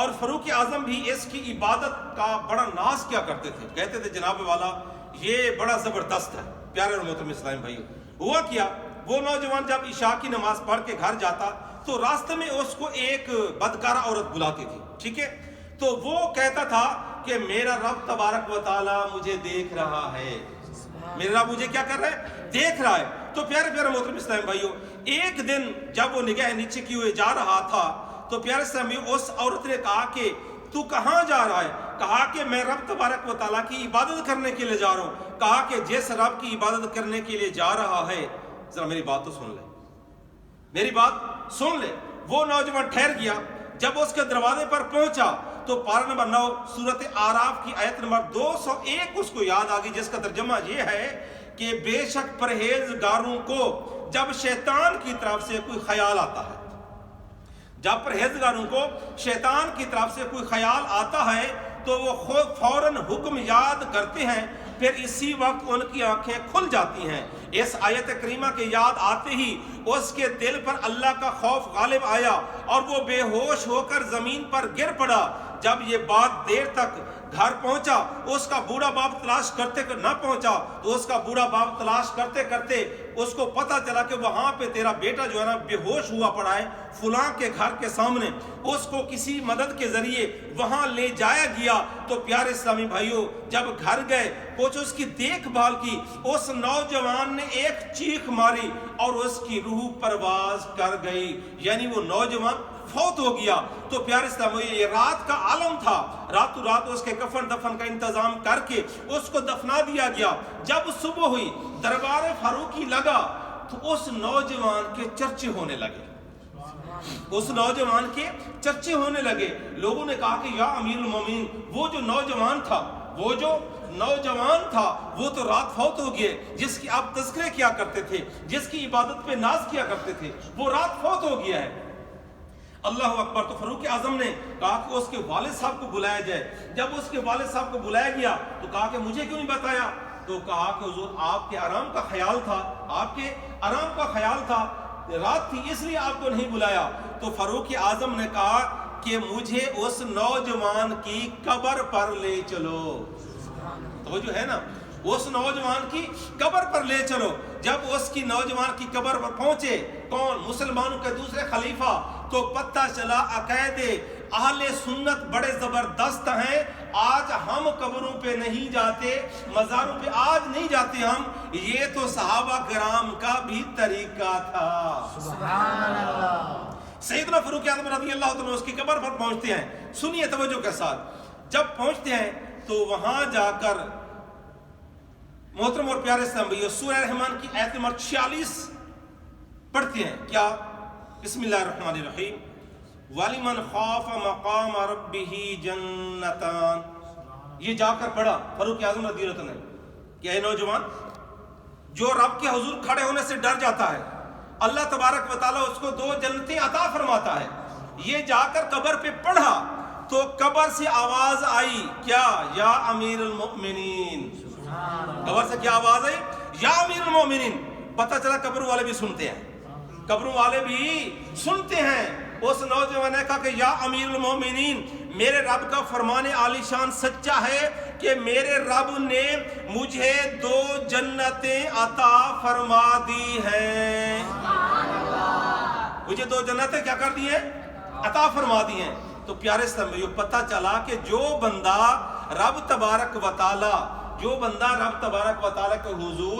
اور فاروق اعظم بھی اس کی عبادت کا بڑا ناز کیا کرتے تھے. کہتے تھے جناب والا یہ بڑا زبردست ہے. پیارے اور محترم اسلام بھائیو، ہوا کیا، وہ نوجوان جب عشاء کی نماز پڑھ کے گھر جاتا تو راستے میں اس کو ایک بدکارہ عورت بلاتی تھی. ٹھیک ہے، تو وہ کہتا تھا کہ میرا رب تبارک و تعالی مجھے دیکھ رہا ہے، میرا رب مجھے کیا کر رہا ہے، دیکھ رہا ہے. تو پیارے پیارے محترم اسلام بھائیو، ایک دن جب وہ نگاہ نیچے کی ہوئے جا رہا تھا تو پیارے اسلام بھائیو اس عورت نے کہا کہ تو کہاں جا رہا ہے؟ کہا کہ میں رب تبارک و تعالیٰ کی عبادت کرنے کے لیے جا رہا ہوں. کہا کہ جس رب کی عبادت کرنے کے لیے جا رہا ہے، ذرا میری بات تو سن لے، میری بات سن لے. وہ نوجوان ٹھہر گیا. جب اس کے دروازے پر پہنچا تو پارہ نمبر 9 سورۃ اعراف کی آیت نمبر 201 اس کو یاد آ گئی، جس کا ترجمہ یہ ہے کہ بے شک پرہیزگاروں کو جب شیطان کی طرف سے کوئی خیال آتا ہے، جب پرہیزگاروں کو شیطان کی طرف سے کوئی خیال آتا ہے تو وہ خود فوراً حکم یاد کرتے ہیں، پھر اسی وقت ان کی آنکھیں کھل جاتی ہیں. اس آیت کریمہ کے یاد آتے ہی اس کے دل پر اللہ کا خوف غالب آیا اور وہ بے ہوش ہو کر زمین پر گر پڑا. جب یہ بات دیر تک گھر پہنچا، اس کا بوڑھا باپ تلاش کرتے نہ پہنچا تو اس کا بوڑھا باپ تلاش کرتے کرتے اس کو پتا چلا کہ وہاں پہ تیرا بیٹا جو ہے نا بے ہوش ہوا پڑا ہے فلاں کے گھر کے سامنے. اس کو کسی مدد کے ذریعے وہاں لے جایا گیا. تو پیارے اسلامی بھائیوں، جب گھر گئے، کچھ اس کی دیکھ بھال کی، اس نوجوان نے ایک چیخ ماری اور اس کی روح پرواز کر گئی، یعنی وہ نوجوان فوت ہو گیا. تو پیارے اسلام، یہ رات کا عالم تھا، راتوں رات اس کے کفن دفن کا انتظام کر کے اس کو دفنا دیا گیا. جب صبح ہوئی، دربار فاروقی لگا تو اس نوجوان کے چرچے ہونے لگے، اس نوجوان کے چرچے ہونے لگے. لوگوں نے کہا کہ یا امیر المومنین، وہ جو نوجوان تھا وہ تو رات فوت ہو گئے، جس کی آپ تذکرے کیا کرتے تھے، جس کی عبادت پہ ناز کیا کرتے تھے، وہ رات فوت ہو گیا ہے. اللہ اکبر. تو فاروق اعظم نے کہا کہ اس کے والد صاحب کو بلایا جائے. جب اس کے والد صاحب کو بلایا گیا تو کہا کہ مجھے کیوں نہیں بتایا؟ تو کہا کہ حضور آپ کے آرام کا خیال تھا، آپ کے آرام کا خیال تھا، رات تھی اس لیے آپ کو نہیں بلایا. تو فاروق اعظم نے کہا کہ مجھے اس نوجوان کی قبر پر لے چلو. تو جو ہے نا، اس نوجوان کی قبر پر لے چلو. جب اس کی نوجوان کی قبر پر پہنچے، کون؟ مسلمانوں کے دوسرے خلیفہ، تو پتہ چلا عقائد اہل سنت بڑے زبردست ہیں. آج ہم قبروں پہ نہیں جاتے، مزاروں پہ آج نہیں جاتے ہم، یہ تو صحابہ کرام کا بھی طریقہ تھا. سبحان اللہ. سیدنا فاروق اعظم رضی اللہ عنہ اس کی قبر پر پہنچتے ہیں. سنیے توجہ کے ساتھ. جب پہنچتے ہیں تو وہاں جا کر محترم اور پیارے اسلام بھائیو، سورہ رحمان کی آیت نمبر 46 پڑھتے ہیں. کیا؟ بسم اللہ الرحمن الرحیم. وَلِمَنْ خَافَ مَقَامَ رَبِّهِ جَنَّتَانِ. یہ جا کر پڑھا فاروق اعظم رضی اللہ عنہ کہ اے نوجوان، جو رب کے حضور کھڑے ہونے سے ڈر جاتا ہے، اللہ تبارک و تعالیٰ اس کو 2 جنتیں عطا فرماتا ہے. یہ جا کر قبر پہ پڑھا تو قبر سے آواز آئی، کیا؟ یا امیر المؤمنین. قبر سے کیا آواز آئی؟ یا امیر المؤمنین. پتہ چلا قبر والے بھی سنتے ہیں، قبروں والے بھی سنتے ہیں. اس نوجوان نے کہا کہ یا امیر المومنین، میرے رب کا فرمان عالی شان سچا ہے کہ میرے رب نے مجھے 2 جنتیں عطا فرما دی ہیں. مجھے 2 جنتیں کیا کر دی ہیں؟ عطا فرما دی ہیں. تو پیارے اسلامیو، پتہ چلا کہ جو بندہ رب تبارک و تعالی کے حضور